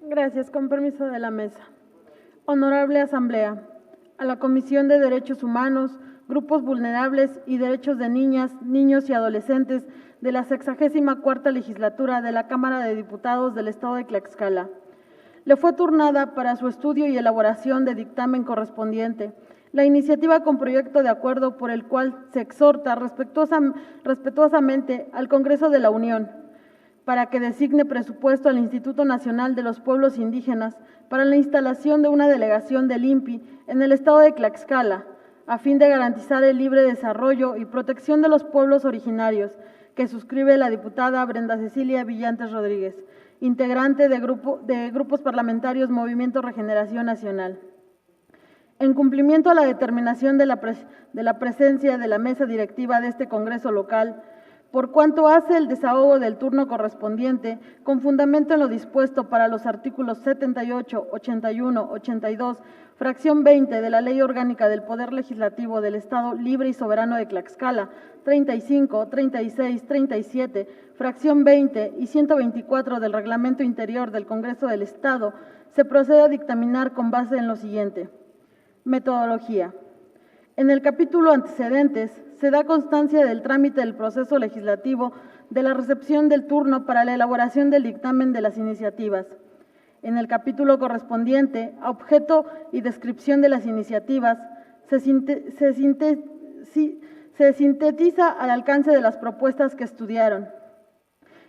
Gracias. Con permiso de la mesa. Honorable Asamblea, a la Comisión de Derechos Humanos, Grupos Vulnerables y Derechos de Niñas, Niños y Adolescentes de la 64ª Legislatura de la Cámara de Diputados del Estado de Tlaxcala. Le fue turnada para su estudio y elaboración de dictamen correspondiente la iniciativa con proyecto de acuerdo por el cual se exhorta respetuosamente al Congreso de la Unión para que designe presupuesto al Instituto Nacional de los Pueblos Indígenas para la instalación de una delegación del INPI en el estado de Tlaxcala, a fin de garantizar el libre desarrollo y protección de los pueblos originarios, que suscribe la diputada Brenda Cecilia Villantes Rodríguez, integrante de grupos parlamentarios Movimiento Regeneración Nacional. En cumplimiento a la determinación de la presencia de la mesa directiva de este Congreso local, por cuanto hace el desahogo del turno correspondiente, con fundamento en lo dispuesto para los artículos 78, 81, 82, fracción 20 de la Ley Orgánica del Poder Legislativo del Estado Libre y Soberano de Tlaxcala, 35, 36, 37, fracción 20 y 124 del Reglamento Interior del Congreso del Estado, se procede a dictaminar con base en lo siguiente. Metodología. En el capítulo Antecedentes se da constancia del trámite del proceso legislativo de la recepción del turno para la elaboración del dictamen de las iniciativas. En el capítulo correspondiente a objeto y descripción de las iniciativas se sintetiza al alcance de las propuestas que estudiaron.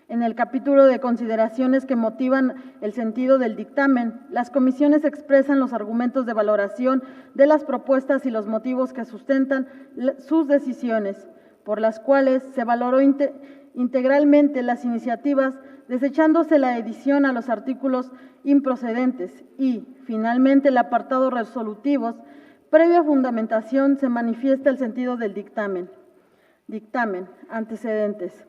En el capítulo de consideraciones que motivan el sentido del dictamen, las comisiones expresan los argumentos de valoración de las propuestas y los motivos que sustentan sus decisiones, por las cuales se valoró integralmente las iniciativas, desechándose la edición a los artículos improcedentes y, finalmente, el apartado resolutivos. Previa fundamentación se manifiesta el sentido del dictamen. Dictamen. Antecedentes.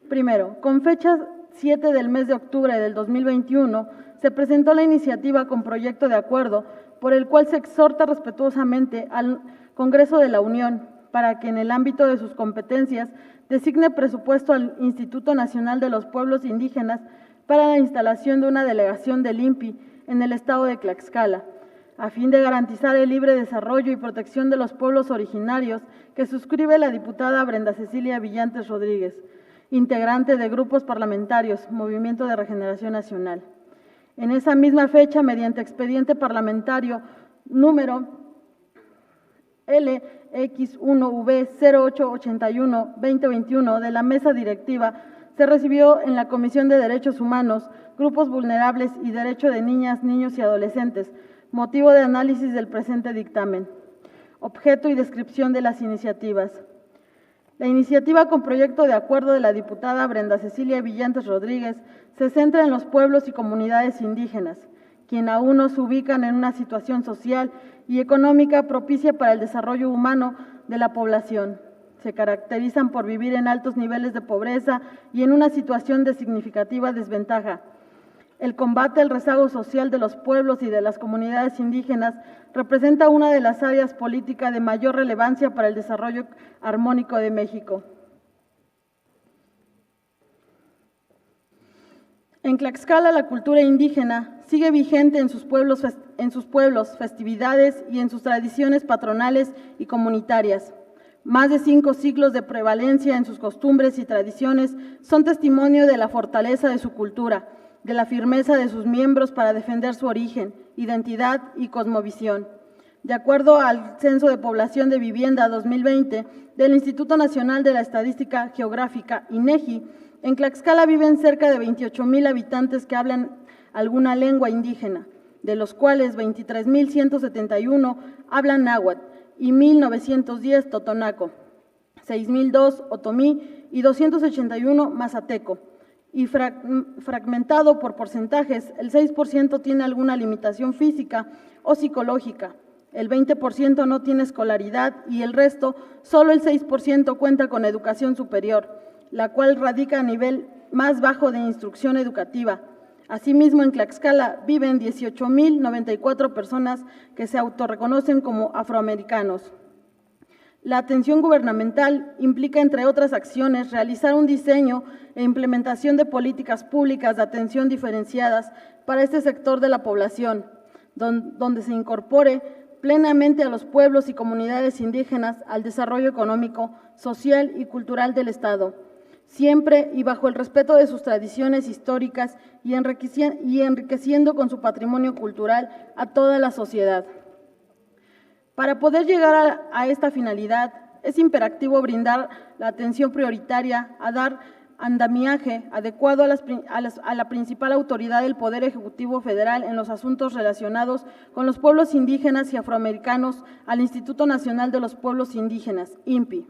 Primero, con fecha 7 del mes de octubre del 2021, se presentó la iniciativa con proyecto de acuerdo por el cual se exhorta respetuosamente al Congreso de la Unión para que en el ámbito de sus competencias designe presupuesto al Instituto Nacional de los Pueblos Indígenas para la instalación de una delegación del INPI en el estado de Tlaxcala, a fin de garantizar el libre desarrollo y protección de los pueblos originarios, que suscribe la diputada Brenda Cecilia Villantes Rodríguez, integrante de grupos parlamentarios, Movimiento de Regeneración Nacional. En esa misma fecha, mediante expediente parlamentario número LX1V0881-2021 de la mesa directiva, se recibió en la Comisión de Derechos Humanos, Grupos Vulnerables y Derecho de Niñas, Niños y Adolescentes, motivo de análisis del presente dictamen. Objeto y descripción de las iniciativas. La iniciativa con proyecto de acuerdo de la diputada Brenda Cecilia Villantes Rodríguez se centra en los pueblos y comunidades indígenas, quienes aún no se ubican en una situación social y económica propicia para el desarrollo humano de la población. Se caracterizan por vivir en altos niveles de pobreza y en una situación de significativa desventaja. El combate al rezago social de los pueblos y de las comunidades indígenas representa una de las áreas políticas de mayor relevancia para el desarrollo armónico de México. En Tlaxcala, la cultura indígena sigue vigente en sus pueblos, festividades y en sus tradiciones patronales y comunitarias. Más de 5 siglos de prevalencia en sus costumbres y tradiciones son testimonio de la fortaleza de su cultura, de la firmeza de sus miembros para defender su origen, identidad y cosmovisión. De acuerdo al Censo de Población de Vivienda 2020 del Instituto Nacional de la Estadística Geográfica, INEGI, en Tlaxcala viven cerca de 28,000 habitantes que hablan alguna lengua indígena, de los cuales 23,171 hablan náhuatl y 1,910 totonaco, 6,002 otomí y 281 mazateco. Y fragmentado por porcentajes, el 6% tiene alguna limitación física o psicológica, el 20% no tiene escolaridad y el resto, solo el 6% cuenta con educación superior, la cual radica a nivel más bajo de instrucción educativa. Asimismo, en Tlaxcala viven 18,094 personas que se autorreconocen como afroamericanos. La atención gubernamental implica, entre otras acciones, realizar un diseño e implementación de políticas públicas de atención diferenciadas para este sector de la población, donde se incorpore plenamente a los pueblos y comunidades indígenas al desarrollo económico, social y cultural del Estado, siempre y bajo el respeto de sus tradiciones históricas y enriqueciendo con su patrimonio cultural a toda la sociedad. Para poder llegar a esta finalidad, es imperativo brindar la atención prioritaria a dar andamiaje adecuado a la principal autoridad del Poder Ejecutivo Federal en los asuntos relacionados con los pueblos indígenas y afroamericanos, al Instituto Nacional de los Pueblos Indígenas, INPI.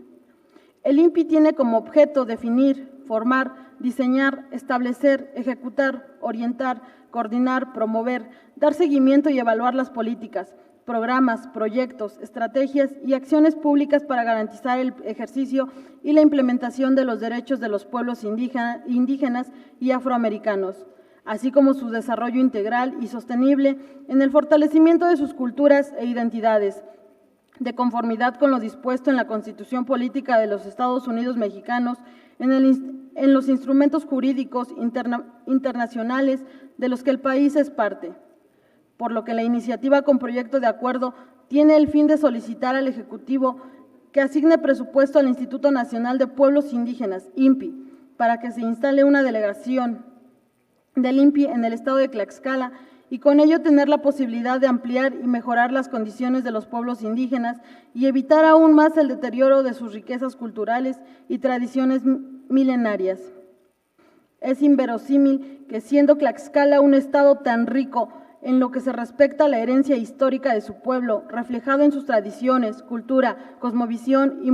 El INPI tiene como objeto definir, formar, diseñar, establecer, ejecutar, orientar, coordinar, promover, dar seguimiento y evaluar las políticas, programas, proyectos, estrategias y acciones públicas para garantizar el ejercicio y la implementación de los derechos de los pueblos indígenas y afroamericanos, así como su desarrollo integral y sostenible en el fortalecimiento de sus culturas e identidades, de conformidad con lo dispuesto en la Constitución Política de los Estados Unidos Mexicanos, en los instrumentos jurídicos internacionales de los que el país es parte. Por lo que la iniciativa con proyecto de acuerdo tiene el fin de solicitar al Ejecutivo que asigne presupuesto al Instituto Nacional de Pueblos Indígenas, INPI, para que se instale una delegación del INPI en el estado de Tlaxcala y con ello tener la posibilidad de ampliar y mejorar las condiciones de los pueblos indígenas y evitar aún más el deterioro de sus riquezas culturales y tradiciones milenarias. Es inverosímil que, siendo Tlaxcala un estado tan rico en lo que se respecta a la herencia histórica de su pueblo, reflejado en sus tradiciones, cultura, cosmovisión y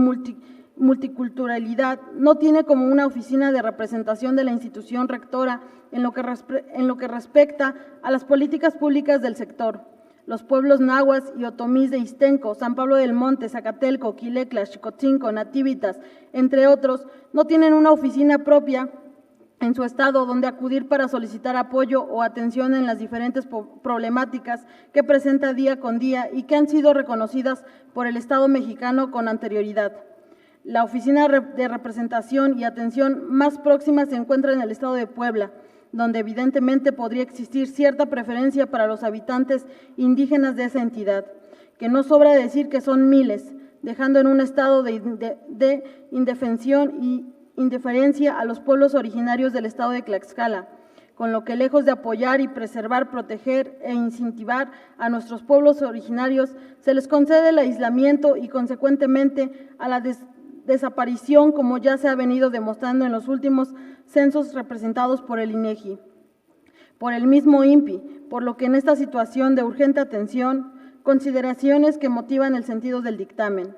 multiculturalidad, no tiene como una oficina de representación de la institución rectora en lo que respecta a las políticas públicas del sector. Los pueblos nahuas y otomís de Ixtenco, San Pablo del Monte, Zacatelco, Quilecla, Xicotzinco, Nativitas, entre otros, no tienen una oficina propia en su estado donde acudir para solicitar apoyo o atención en las diferentes problemáticas que presenta día con día y que han sido reconocidas por el Estado mexicano con anterioridad. La oficina de representación y atención más próxima se encuentra en el estado de Puebla, donde evidentemente podría existir cierta preferencia para los habitantes indígenas de esa entidad, que no sobra decir que son miles, dejando en un estado de indefensión y indiferencia a los pueblos originarios del estado de Tlaxcala, con lo que lejos de apoyar y preservar, proteger e incentivar a nuestros pueblos originarios, se les concede el aislamiento y consecuentemente a la desaparición, como ya se ha venido demostrando en los últimos censos representados por el INEGI, por el mismo INPI, por lo que en esta situación de urgente atención, consideraciones que motivan el sentido del dictamen.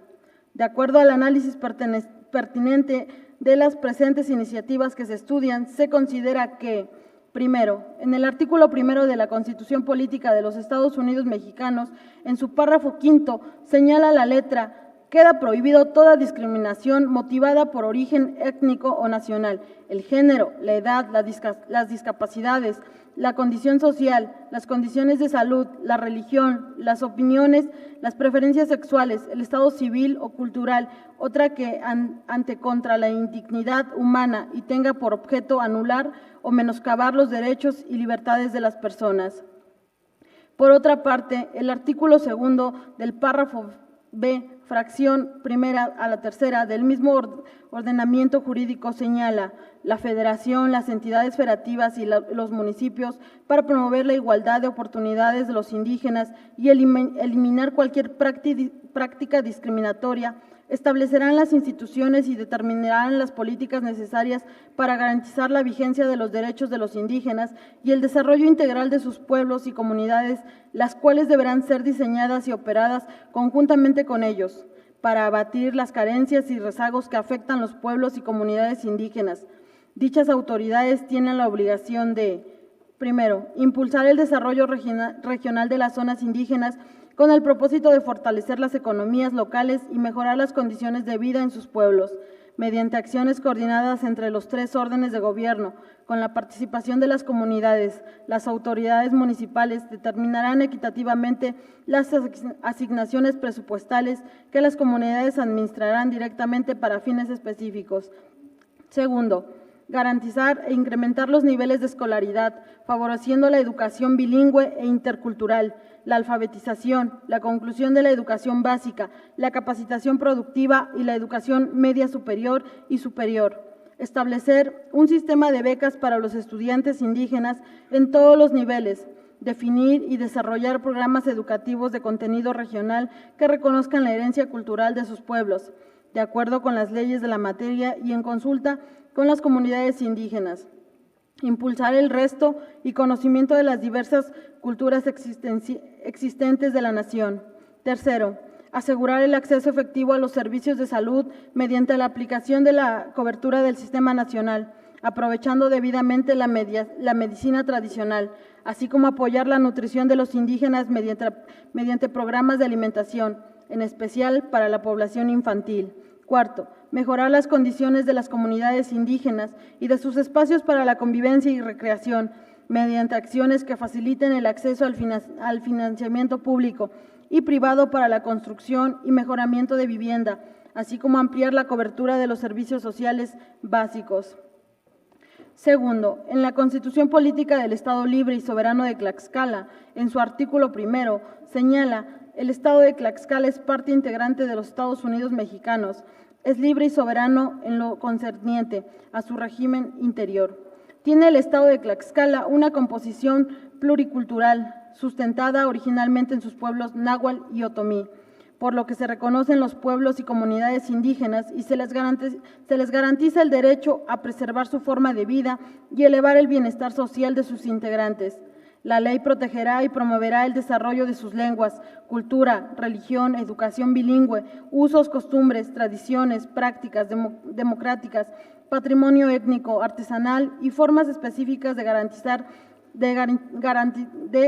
De acuerdo al análisis pertinente de las presentes iniciativas que se estudian, se considera que, primero, en el artículo 1 de la Constitución Política de los Estados Unidos Mexicanos, en su párrafo 5, señala la letra: queda prohibido toda discriminación motivada por origen étnico o nacional, el género, la edad, las discapacidades, la condición social, las condiciones de salud, la religión, las opiniones, las preferencias sexuales, el estado civil o cultural, otra que ante contra la indignidad humana y tenga por objeto anular o menoscabar los derechos y libertades de las personas. Por otra parte, el artículo 2 del párrafo B, fracción primera a la tercera del mismo ordenamiento jurídico señala: la federación, las entidades federativas y los municipios, para promover la igualdad de oportunidades de los indígenas y eliminar cualquier práctica discriminatoria, establecerán las instituciones y determinarán las políticas necesarias para garantizar la vigencia de los derechos de los indígenas y el desarrollo integral de sus pueblos y comunidades, las cuales deberán ser diseñadas y operadas conjuntamente con ellos, para abatir las carencias y rezagos que afectan los pueblos y comunidades indígenas. Dichas autoridades tienen la obligación de, primero, impulsar el desarrollo regional de las zonas indígenas con el propósito de fortalecer las economías locales y mejorar las condiciones de vida en sus pueblos, mediante acciones coordinadas entre los 3 órdenes de gobierno, con la participación de las comunidades. Las autoridades municipales determinarán equitativamente las asignaciones presupuestales que las comunidades administrarán directamente para fines específicos. Segundo, garantizar e incrementar los niveles de escolaridad, favoreciendo la educación bilingüe e intercultural, la alfabetización, la conclusión de la educación básica, la capacitación productiva y la educación media superior y superior. Establecer un sistema de becas para los estudiantes indígenas en todos los niveles. Definir y desarrollar programas educativos de contenido regional que reconozcan la herencia cultural de sus pueblos, de acuerdo con las leyes de la materia y en consulta con las comunidades indígenas. Impulsar el resto y conocimiento de las diversas culturas existentes de la nación. Tercero, asegurar el acceso efectivo a los servicios de salud mediante la aplicación de la cobertura del Sistema Nacional, aprovechando debidamente la medicina tradicional, así como apoyar la nutrición de los indígenas mediante programas de alimentación, en especial para la población infantil. Cuarto, mejorar las condiciones de las comunidades indígenas y de sus espacios para la convivencia y recreación, mediante acciones que faciliten el acceso al financiamiento público y privado para la construcción y mejoramiento de vivienda, así como ampliar la cobertura de los servicios sociales básicos. Segundo, en la Constitución Política del Estado Libre y Soberano de Tlaxcala, en su artículo 1, señala: el Estado de Tlaxcala es parte integrante de los Estados Unidos mexicanos, es libre y soberano en lo concerniente a su régimen interior. Tiene el Estado de Tlaxcala una composición pluricultural, sustentada originalmente en sus pueblos náhuatl y otomí, por lo que se reconocen los pueblos y comunidades indígenas y se les garantiza el derecho a preservar su forma de vida y elevar el bienestar social de sus integrantes. La ley protegerá y promoverá el desarrollo de sus lenguas, cultura, religión, educación bilingüe, usos, costumbres, tradiciones, prácticas democráticas, patrimonio étnico, artesanal y formas específicas de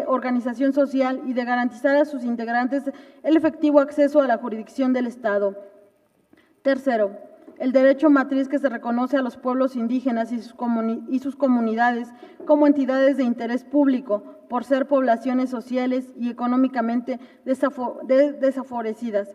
organización social y de garantizar a sus integrantes el efectivo acceso a la jurisdicción del Estado. Tercero, el derecho matriz que se reconoce a los pueblos indígenas y sus comunidades como entidades de interés público por ser poblaciones sociales y económicamente desfavorecidas.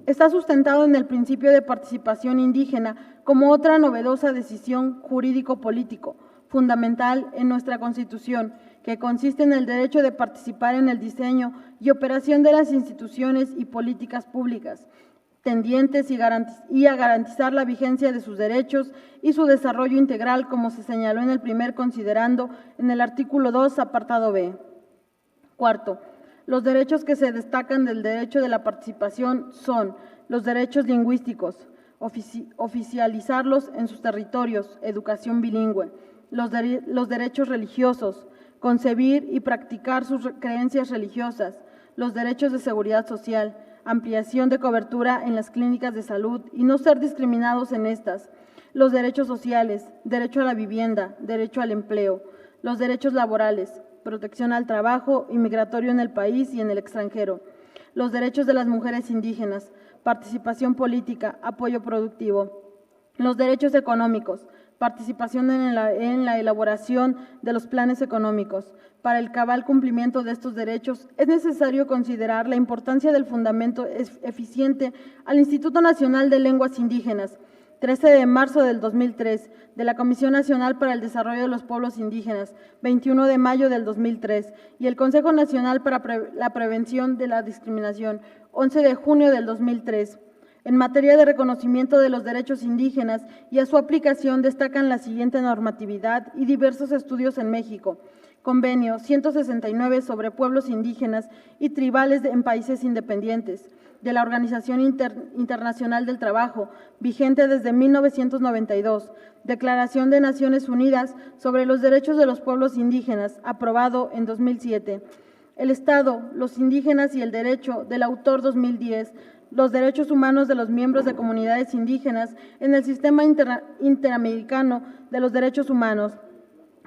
Está sustentado en el principio de participación indígena como otra novedosa decisión jurídico-político fundamental en nuestra Constitución, que consiste en el derecho de participar en el diseño y operación de las instituciones y políticas públicas, tendientes y a garantizar la vigencia de sus derechos y su desarrollo integral, como se señaló en el primer considerando en el artículo 2, apartado B. Cuarto, los derechos que se destacan del derecho de la participación son los derechos lingüísticos, oficializarlos en sus territorios, educación bilingüe, los derechos religiosos, concebir y practicar sus creencias religiosas, los derechos de seguridad social, ampliación de cobertura en las clínicas de salud y no ser discriminados en estas, los derechos sociales, derecho a la vivienda, derecho al empleo, los derechos laborales, protección al trabajo y migratorio en el país y en el extranjero, los derechos de las mujeres indígenas, participación política, apoyo productivo, los derechos económicos, participación en la elaboración de los planes económicos. Para el cabal cumplimiento de estos derechos es necesario considerar la importancia del fundamento eficiente al Instituto Nacional de Lenguas Indígenas, 13 de marzo del 2003, de la Comisión Nacional para el Desarrollo de los Pueblos Indígenas, 21 de mayo del 2003, y el Consejo Nacional para la Prevención de la Discriminación, 11 de junio del 2003. En materia de reconocimiento de los derechos indígenas y a su aplicación destacan la siguiente normatividad y diversos estudios en México. Convenio 169 sobre pueblos indígenas y tribales en países independientes, de la Organización Internacional del Trabajo, vigente desde 1992, Declaración de Naciones Unidas sobre los Derechos de los Pueblos Indígenas, aprobado en 2007, el Estado, los indígenas y el derecho, del autor 2010, los derechos humanos de los miembros de comunidades indígenas en el Sistema Interamericano de los Derechos Humanos,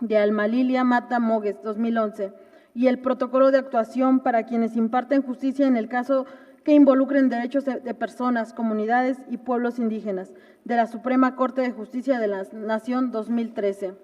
de Alma Lilia Mata Mogues, 2011, y el Protocolo de Actuación para quienes imparten justicia en el caso que involucren derechos de personas, comunidades y pueblos indígenas, de la Suprema Corte de Justicia de la Nación 2013.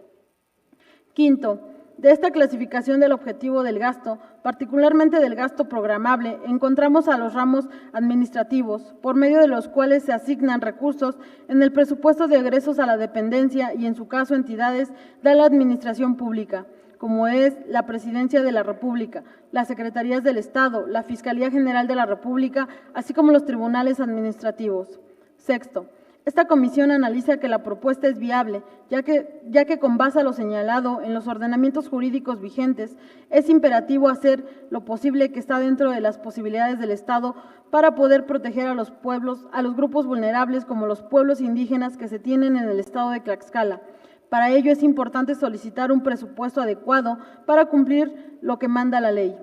Quinto, de esta clasificación del objetivo del gasto, particularmente del gasto programable, encontramos a los ramos administrativos, por medio de los cuales se asignan recursos en el presupuesto de egresos a la dependencia y, en su caso, entidades de la administración pública, como es la Presidencia de la República, las Secretarías del Estado, la Fiscalía General de la República, así como los tribunales administrativos. Sexto, esta comisión analiza que la propuesta es viable, ya que con base a lo señalado en los ordenamientos jurídicos vigentes, es imperativo hacer lo posible que está dentro de las posibilidades del Estado para poder proteger a los pueblos, a los grupos vulnerables como los pueblos indígenas que se tienen en el Estado de Tlaxcala. Para ello es importante solicitar un presupuesto adecuado para cumplir lo que manda la ley.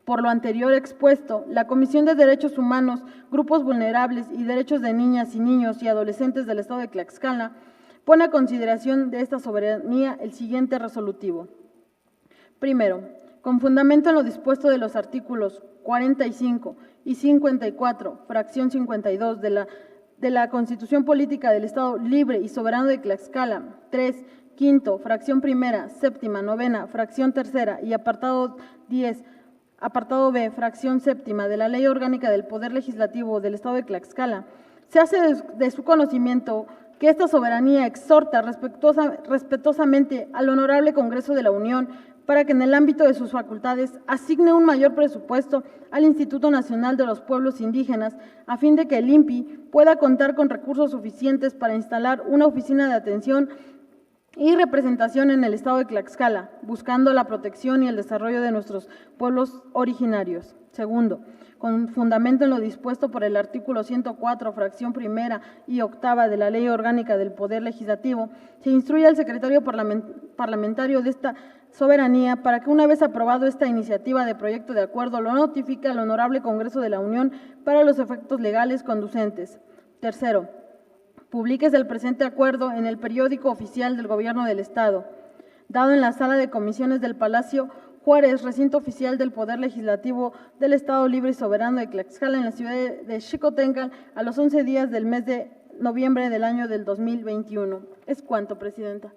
Por lo anterior expuesto, la Comisión de Derechos Humanos, Grupos Vulnerables y Derechos de Niñas y Niños y Adolescentes del Estado de Tlaxcala pone a consideración de esta soberanía el siguiente resolutivo. Primero, con fundamento en lo dispuesto de los artículos 45 y 54, fracción 52 de la Constitución Política del Estado Libre y Soberano de Tlaxcala, 3, quinto, fracción primera, séptima, novena, fracción tercera y apartado 10, apartado B, fracción séptima de la Ley Orgánica del Poder Legislativo del Estado de Tlaxcala, se hace de su conocimiento que esta soberanía exhorta respetuosamente al Honorable Congreso de la Unión para que en el ámbito de sus facultades asigne un mayor presupuesto al Instituto Nacional de los Pueblos Indígenas a fin de que el INPI pueda contar con recursos suficientes para instalar una oficina de atención y representación en el Estado de Tlaxcala, buscando la protección y el desarrollo de nuestros pueblos originarios. Segundo, con fundamento en lo dispuesto por el artículo 104, fracción primera y octava de la Ley Orgánica del Poder Legislativo, se instruye al secretario parlamentario de esta soberanía para que, una vez aprobado esta iniciativa de proyecto de acuerdo, lo notifique al Honorable Congreso de la Unión para los efectos legales conducentes. Tercero, publíquese el presente acuerdo en el periódico oficial del Gobierno del Estado, dado en la sala de comisiones del Palacio Juárez, recinto oficial del Poder Legislativo del Estado Libre y Soberano de Tlaxcala, en la ciudad de Xicotencal, a los 11 días del mes de noviembre del año del 2021. Es cuanto, Presidenta.